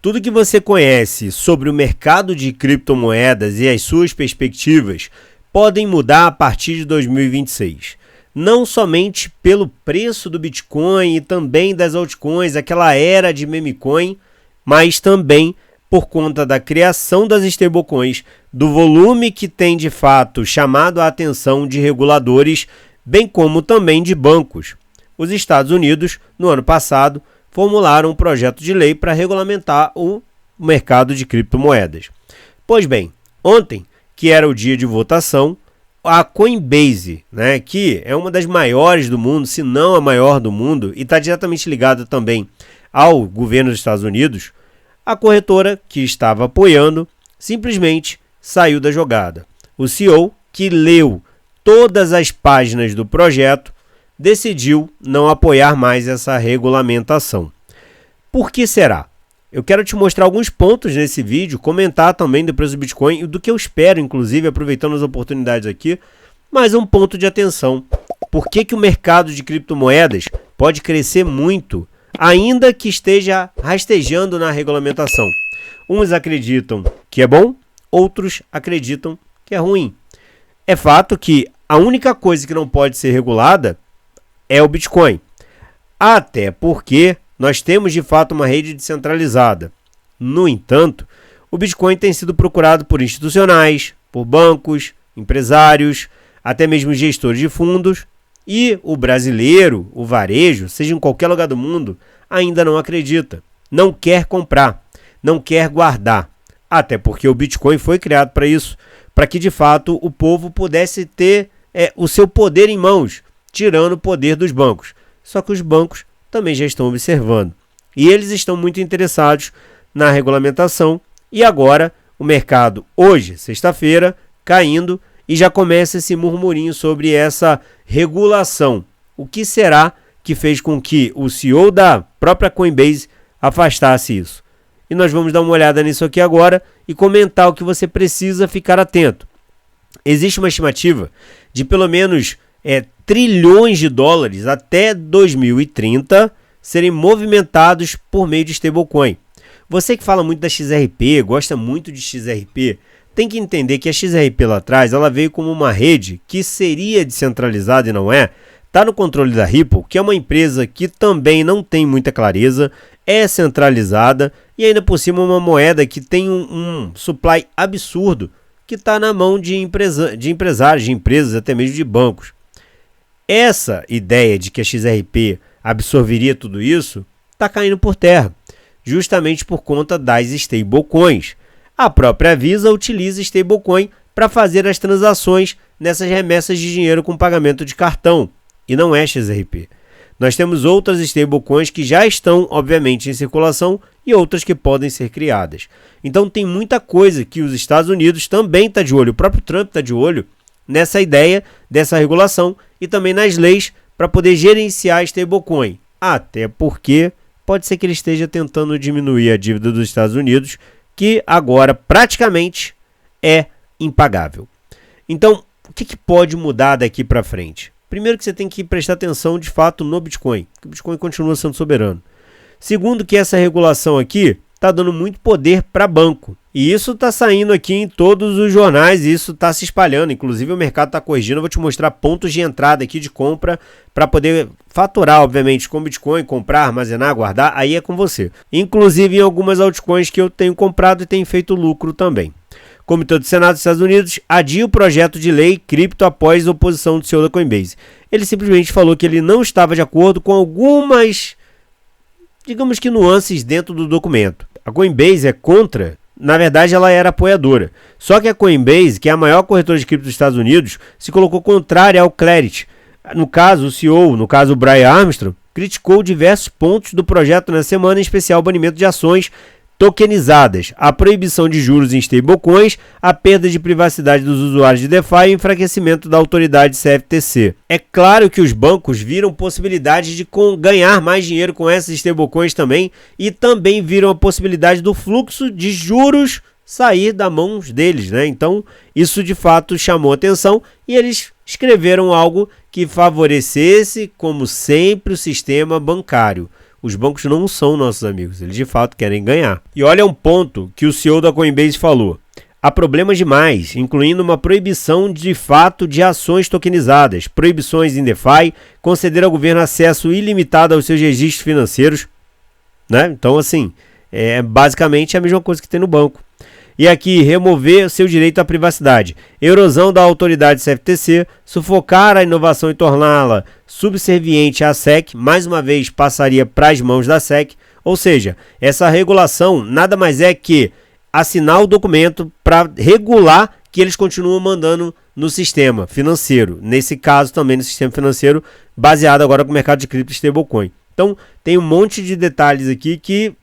Tudo que você conhece sobre o mercado de criptomoedas e as suas perspectivas podem mudar a partir de 2026. Não somente pelo preço do Bitcoin e também das altcoins, aquela era de meme coin, mas também por conta da criação das stablecoins, do volume que tem de fato chamado a atenção de reguladores, bem como também de bancos. Os Estados Unidos, no ano passado, formularam um projeto de lei para regulamentar o mercado de criptomoedas. Pois bem, ontem, que era o dia de votação, a Coinbase, que é uma das maiores do mundo, se não a maior do mundo, e está diretamente ligada também ao governo dos Estados Unidos, a corretora que estava apoiando simplesmente saiu da jogada. O CEO, que leu todas as páginas do projeto, decidiu não apoiar mais essa regulamentação. Por que será? Eu quero te mostrar alguns pontos nesse vídeo, comentar também do preço do Bitcoin e do que eu espero, inclusive, aproveitando as oportunidades aqui, mais um ponto de atenção. Por que o mercado de criptomoedas pode crescer muito, ainda que esteja rastejando na regulamentação? Uns acreditam que é bom, outros acreditam que é ruim. É fato que a única coisa que não pode ser regulada é o Bitcoin, até porque nós temos de fato uma rede descentralizada. No entanto, o Bitcoin tem sido procurado por institucionais, por bancos, empresários, até mesmo gestores de fundos, e o brasileiro, o varejo, seja em qualquer lugar do mundo, ainda não acredita, não quer comprar, não quer guardar, até porque o Bitcoin foi criado para isso, para que de fato o povo pudesse ter o seu poder em mãos, tirando o poder dos bancos. Só que os bancos também já estão observando. E eles estão muito interessados na regulamentação. E agora o mercado, hoje, sexta-feira, caindo e já começa esse murmurinho sobre essa regulação. O que será que fez com que o CEO da própria Coinbase afastasse isso? E nós vamos dar uma olhada nisso aqui agora e comentar o que você precisa ficar atento. Existe uma estimativa de pelo menos trilhões de dólares até 2030 serem movimentados por meio de stablecoin. Você que fala muito da XRP, gosta muito de XRP, tem que entender que a XRP lá atrás ela veio como uma rede que seria descentralizada e não é. Está no controle da Ripple, que é uma empresa que também não tem muita clareza, é centralizada e ainda por cima uma moeda que tem um supply absurdo que está na mão de empresários, de empresas, até mesmo de bancos. Essa ideia de que a XRP absorveria tudo isso está caindo por terra, justamente por conta das stablecoins. A própria Visa utiliza stablecoin para fazer as transações nessas remessas de dinheiro com pagamento de cartão, e não é XRP. Nós temos outras stablecoins que já estão, obviamente, em circulação e outras que podem ser criadas. Então tem muita coisa que os Estados Unidos também está de olho, o próprio Trump está de olho nessa ideia dessa regulação e também nas leis para poder gerenciar a stablecoin. Até porque pode ser que ele esteja tentando diminuir a dívida dos Estados Unidos, que agora praticamente é impagável. Então, o que pode mudar daqui para frente? Primeiro que você tem que prestar atenção de fato no Bitcoin, que o Bitcoin continua sendo soberano. Segundo que essa regulação aqui está dando muito poder para banco. E isso está saindo aqui em todos os jornais e isso está se espalhando. Inclusive o mercado está corrigindo. Eu vou te mostrar pontos de entrada aqui de compra para poder faturar, obviamente, com Bitcoin, comprar, armazenar, guardar. Aí é com você. Inclusive em algumas altcoins que eu tenho comprado e tenho feito lucro também. Comitê do Senado dos Estados Unidos adia o projeto de lei cripto após oposição do CEO da Coinbase. Ele simplesmente falou que ele não estava de acordo com algumas, digamos que nuances dentro do documento. A Coinbase é contra. Na verdade, ela era apoiadora. Só que a Coinbase, que é a maior corretora de cripto dos Estados Unidos, se colocou contrária ao Clarity. No caso, o CEO, no caso o Brian Armstrong, criticou diversos pontos do projeto na semana, em especial o banimento de ações tokenizadas, a proibição de juros em stablecoins, a perda de privacidade dos usuários de DeFi e o enfraquecimento da autoridade CFTC. É claro que os bancos viram possibilidade de ganhar mais dinheiro com essas stablecoins também e também viram a possibilidade do fluxo de juros sair das mãos deles, né? Então, isso de fato chamou atenção e eles escreveram algo que favorecesse, como sempre, o sistema bancário. Os bancos não são nossos amigos, eles de fato querem ganhar. E olha um ponto que o CEO da Coinbase falou. Há problemas demais, incluindo uma proibição de fato de ações tokenizadas, proibições em DeFi, conceder ao governo acesso ilimitado aos seus registros financeiros, né? Então, assim, é basicamente a mesma coisa que tem no banco. E aqui, remover seu direito à privacidade, erosão da autoridade CFTC, sufocar a inovação e torná-la subserviente à SEC, mais uma vez passaria para as mãos da SEC, ou seja, essa regulação nada mais é que assinar o documento para regular que eles continuam mandando no sistema financeiro. Nesse caso também no sistema financeiro, baseado agora com o mercado de cripto e stablecoin. Então tem um monte de detalhes aqui que,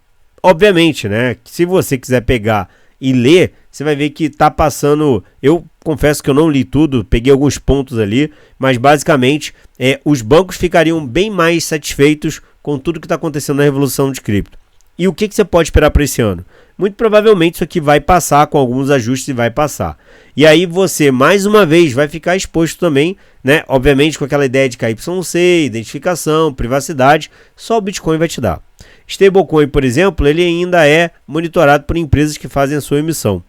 obviamente, né, se você quiser pegar e ler, você vai ver que está passando... Eu confesso que eu não li tudo, peguei alguns pontos ali, mas basicamente os bancos ficariam bem mais satisfeitos com tudo que está acontecendo na revolução de cripto. E o que você pode esperar para esse ano? Muito provavelmente isso aqui vai passar com alguns ajustes e vai passar. E aí você, mais uma vez, vai ficar exposto também, né? Obviamente com aquela ideia de KYC, identificação, privacidade, só o Bitcoin vai te dar. Stablecoin, por exemplo, ele ainda é monitorado por empresas que fazem a sua emissão.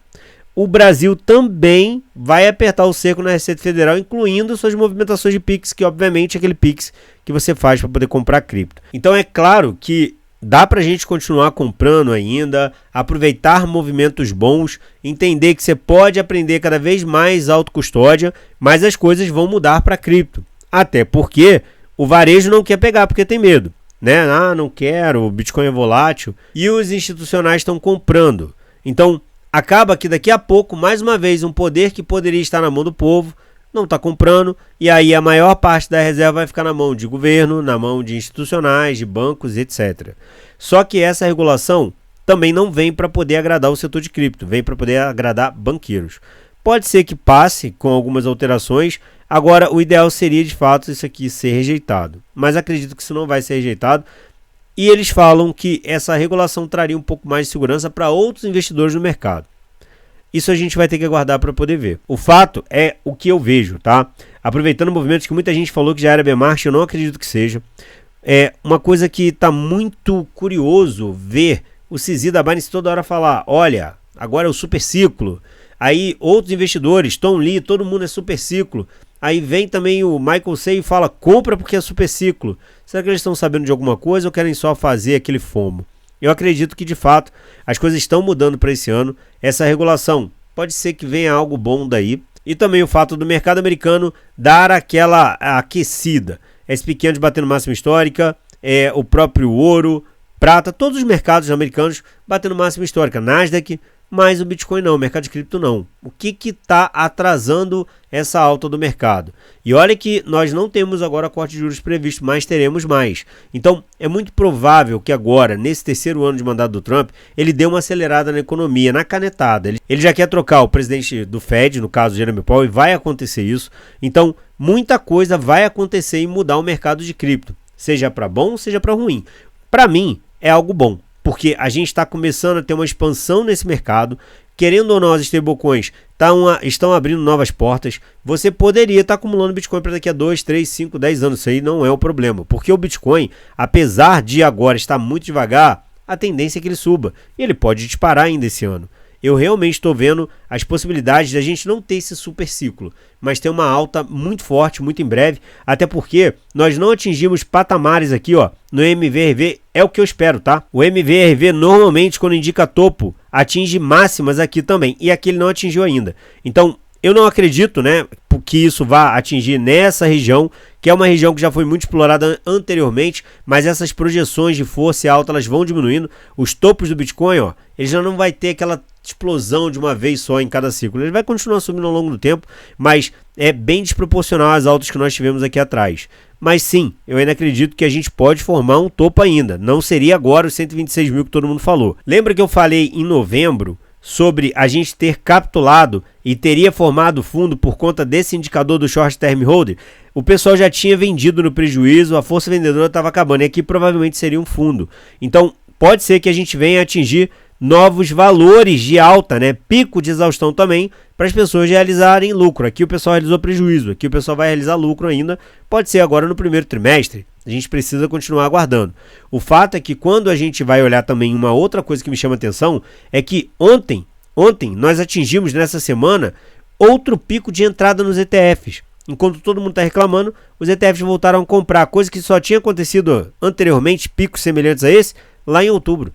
O Brasil também vai apertar o cerco na Receita Federal, incluindo suas movimentações de Pix, que obviamente é aquele Pix que você faz para poder comprar cripto. Então é claro que dá para a gente continuar comprando ainda, aproveitar movimentos bons, entender que você pode aprender cada vez mais autocustódia, mas as coisas vão mudar para cripto. Até porque o varejo não quer pegar porque tem medo, né? Ah, não quero, o Bitcoin é volátil. E os institucionais estão comprando. Então, acaba que daqui a pouco, mais uma vez, um poder que poderia estar na mão do povo, não está comprando, e aí a maior parte da reserva vai ficar na mão de governo, na mão de institucionais, de bancos, etc. Só que essa regulação também não vem para poder agradar o setor de cripto, vem para poder agradar banqueiros. Pode ser que passe com algumas alterações, agora o ideal seria de fato isso aqui ser rejeitado, mas acredito que isso não vai ser rejeitado, e eles falam que essa regulação traria um pouco mais de segurança para outros investidores no mercado. Isso a gente vai ter que aguardar para poder ver. O fato é o que eu vejo, tá? Aproveitando movimentos que muita gente falou que já era bear market, eu não acredito que seja. É uma coisa que está muito curioso ver o CZ da Binance toda hora falar, olha, agora é o super ciclo. Aí outros investidores, Tom Lee, todo mundo é super ciclo. Aí vem também o Michael Say e fala, compra porque é super ciclo. Será que eles estão sabendo de alguma coisa ou querem só fazer aquele FOMO? Eu acredito que, de fato, as coisas estão mudando para esse ano. Essa regulação pode ser que venha algo bom daí. E também o fato do mercado americano dar aquela aquecida. S&P500 batendo máxima histórica, o próprio ouro, prata, todos os mercados americanos batendo máxima histórica. Nasdaq, mas o Bitcoin não, o mercado de cripto não. O que está atrasando essa alta do mercado? E olha que nós não temos agora corte de juros previsto, mas teremos mais. Então é muito provável que agora, nesse terceiro ano de mandato do Trump, ele dê uma acelerada na economia, na canetada. Ele já quer trocar o presidente do Fed, no caso Jeremy Powell, e vai acontecer isso. Então muita coisa vai acontecer e mudar o mercado de cripto, seja para bom, seja para ruim. Para mim é algo bom. Porque a gente está começando a ter uma expansão nesse mercado, querendo ou não, as stablecoins estão abrindo novas portas. Você poderia estar acumulando Bitcoin para daqui a 2, 3, 5, 10 anos, isso aí não é o problema. Porque o Bitcoin, apesar de agora estar muito devagar, a tendência é que ele suba. E ele pode disparar ainda esse ano. Eu realmente estou vendo as possibilidades de a gente não ter esse super ciclo, mas ter uma alta muito forte, muito em breve, até porque nós não atingimos patamares aqui, ó, no MVRV, é o que eu espero, tá? O MVRV normalmente, quando indica topo, atinge máximas aqui também, e aqui ele não atingiu ainda. Então, eu não acredito, né, que isso vá atingir nessa região, que é uma região que já foi muito explorada anteriormente, mas essas projeções de força e alta, elas vão diminuindo. Os topos do Bitcoin, ó, ele já não vai ter aquela explosão de uma vez só em cada ciclo. Ele vai continuar subindo ao longo do tempo, mas é bem desproporcional às altas que nós tivemos aqui atrás. Mas sim, eu ainda acredito que a gente pode formar um topo ainda. Não seria agora os 126 mil que todo mundo falou. Lembra que eu falei em novembro sobre a gente ter capitulado e teria formado fundo por conta desse indicador do short term holder? O pessoal já tinha vendido no prejuízo, a força vendedora estava acabando, e aqui provavelmente seria um fundo. Então pode ser que a gente venha atingir novos valores de alta, né? Pico de exaustão também, para as pessoas realizarem lucro. Aqui o pessoal realizou prejuízo, aqui o pessoal vai realizar lucro ainda, pode ser agora no primeiro trimestre, A gente precisa continuar aguardando. O fato é que quando a gente vai olhar também, uma outra coisa que me chama atenção é que ontem nós atingimos nessa semana outro pico de entrada nos ETFs. Enquanto todo mundo está reclamando, os ETFs voltaram a comprar, coisa que só tinha acontecido anteriormente, picos semelhantes a esse, lá em outubro.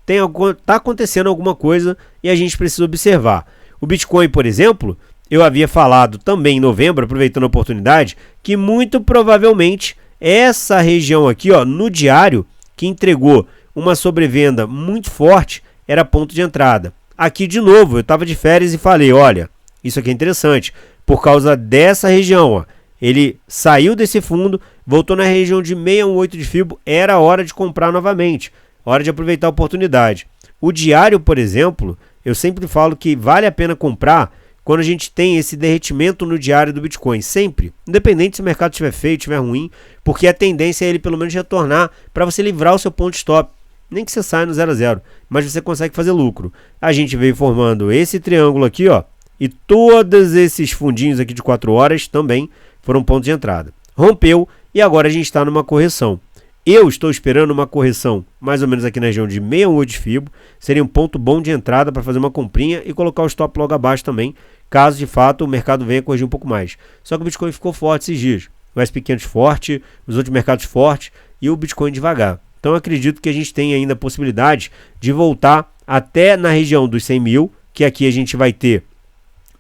Está acontecendo alguma coisa e a gente precisa observar. O Bitcoin, por exemplo, eu havia falado também em novembro, aproveitando a oportunidade, que muito provavelmente essa região aqui, ó, no diário, que entregou uma sobrevenda muito forte, era ponto de entrada. Aqui, de novo, eu estava de férias e falei, olha, isso aqui é interessante, por causa dessa região, ó, ele saiu desse fundo, voltou na região de 618 de Fibo, era hora de comprar novamente, hora de aproveitar a oportunidade. O diário, por exemplo, eu sempre falo que vale a pena comprar quando a gente tem esse derretimento no diário do Bitcoin, sempre, independente se o mercado estiver feio, estiver ruim, porque a tendência é ele pelo menos retornar para você livrar o seu ponto stop. Nem que você saia no 0 a 0, mas você consegue fazer lucro. A gente veio formando esse triângulo aqui, ó, e todos esses fundinhos aqui de 4 horas também foram pontos de entrada. Rompeu e agora a gente está numa correção. Eu estou esperando uma correção mais ou menos aqui na região de 618 de Fibo. Seria um ponto bom de entrada para fazer uma comprinha e colocar o stop logo abaixo também, caso de fato o mercado venha corrigir um pouco mais. Só que o Bitcoin ficou forte esses dias. O S&P 500 forte, os outros mercados fortes e o Bitcoin devagar. Então eu acredito que a gente tem ainda a possibilidade de voltar até na região dos 100 mil, que aqui a gente vai ter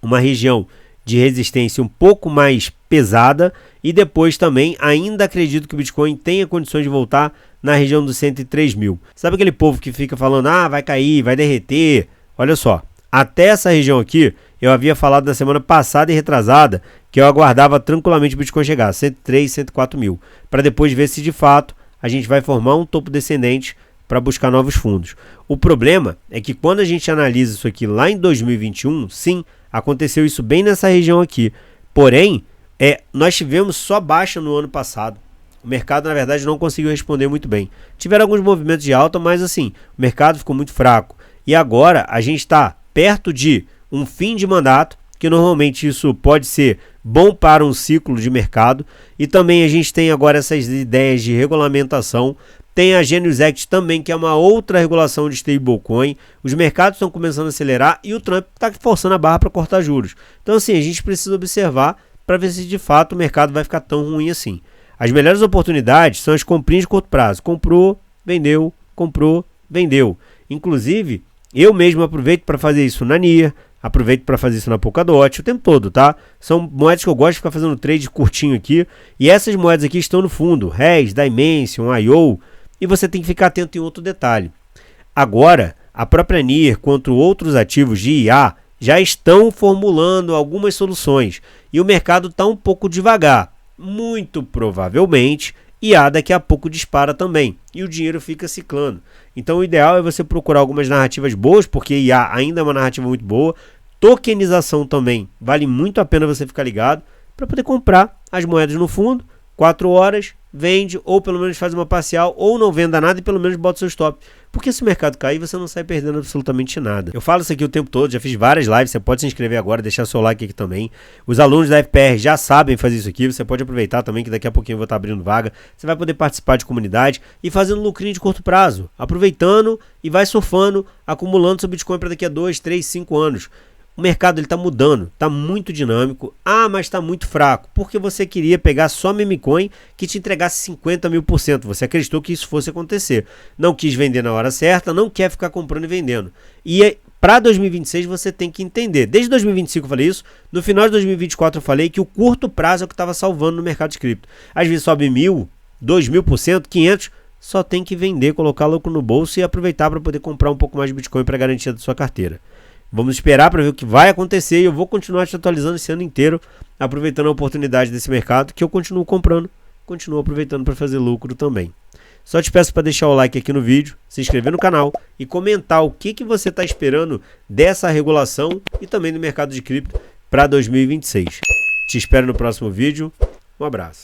uma região de resistência um pouco mais pesada e depois também ainda acredito que o Bitcoin tenha condições de voltar na região dos 103 mil. Sabe aquele povo que fica falando, vai cair, vai derreter? Olha só, até essa região aqui, eu havia falado na semana passada e retrasada que eu aguardava tranquilamente o Bitcoin chegar a 103, 104 mil, para depois ver se de fato a gente vai formar um topo descendente para buscar novos fundos. O problema é que quando a gente analisa isso aqui lá em 2021, sim, aconteceu isso bem nessa região aqui. Porém, nós tivemos só baixa no ano passado. O mercado, na verdade, não conseguiu responder muito bem. Tiveram alguns movimentos de alta, mas assim, o mercado ficou muito fraco. E agora a gente está perto de um fim de mandato, que normalmente isso pode ser bom para um ciclo de mercado. E também a gente tem agora essas ideias de regulamentação. Tem a Genius Act também, que é uma outra regulação de stablecoin. Os mercados estão começando a acelerar e o Trump está forçando a barra para cortar juros. Então assim, a gente precisa observar para ver se de fato o mercado vai ficar tão ruim assim. As melhores oportunidades são as comprinhas de curto prazo. Comprou, vendeu, comprou, vendeu. Inclusive, eu mesmo aproveito para fazer isso na NIR, aproveito para fazer isso na Polkadot o tempo todo, tá? São moedas que eu gosto de ficar fazendo trade curtinho aqui. E essas moedas aqui estão no fundo. RES, Dimension, IO. E você tem que ficar atento em outro detalhe. Agora, a própria NIR contra outros ativos de IA já estão formulando algumas soluções. E o mercado está um pouco devagar. Muito provavelmente, IA daqui a pouco dispara também. E o dinheiro fica ciclando. Então o ideal é você procurar algumas narrativas boas, porque IA ainda é uma narrativa muito boa. Tokenização também vale muito a pena você ficar ligado para poder comprar as moedas no fundo. 4 horas, vende, ou pelo menos faz uma parcial, ou não venda nada e pelo menos bota seu stop. Porque se o mercado cair, você não sai perdendo absolutamente nada. Eu falo isso aqui o tempo todo, já fiz várias lives, você pode se inscrever agora, deixar seu like aqui também. Os alunos da FPR já sabem fazer isso aqui, você pode aproveitar também, que daqui a pouquinho eu vou estar abrindo vaga. Você vai poder participar de comunidade e fazendo lucrinho de curto prazo, aproveitando e vai surfando, acumulando seu Bitcoin para daqui a 2, 3, 5 anos. O mercado está mudando, está muito dinâmico. Mas está muito fraco, porque você queria pegar só meme coin que te entregasse 50 mil %. Você acreditou que isso fosse acontecer. Não quis vender na hora certa, não quer ficar comprando e vendendo. E para 2026 você tem que entender. Desde 2025 eu falei isso, no final de 2024 eu falei que o curto prazo é o que estava salvando no mercado de cripto. Às vezes sobe 1.000, 2.000%, 500%, só tem que vender, colocar lucro no bolso e aproveitar para poder comprar um pouco mais de Bitcoin para garantia da sua carteira. Vamos esperar para ver o que vai acontecer e eu vou continuar te atualizando esse ano inteiro, aproveitando a oportunidade desse mercado que eu continuo comprando, continuo aproveitando para fazer lucro também. Só te peço para deixar o like aqui no vídeo, se inscrever no canal e comentar o que você está esperando dessa regulação e também do mercado de cripto para 2026. Te espero no próximo vídeo. Um abraço.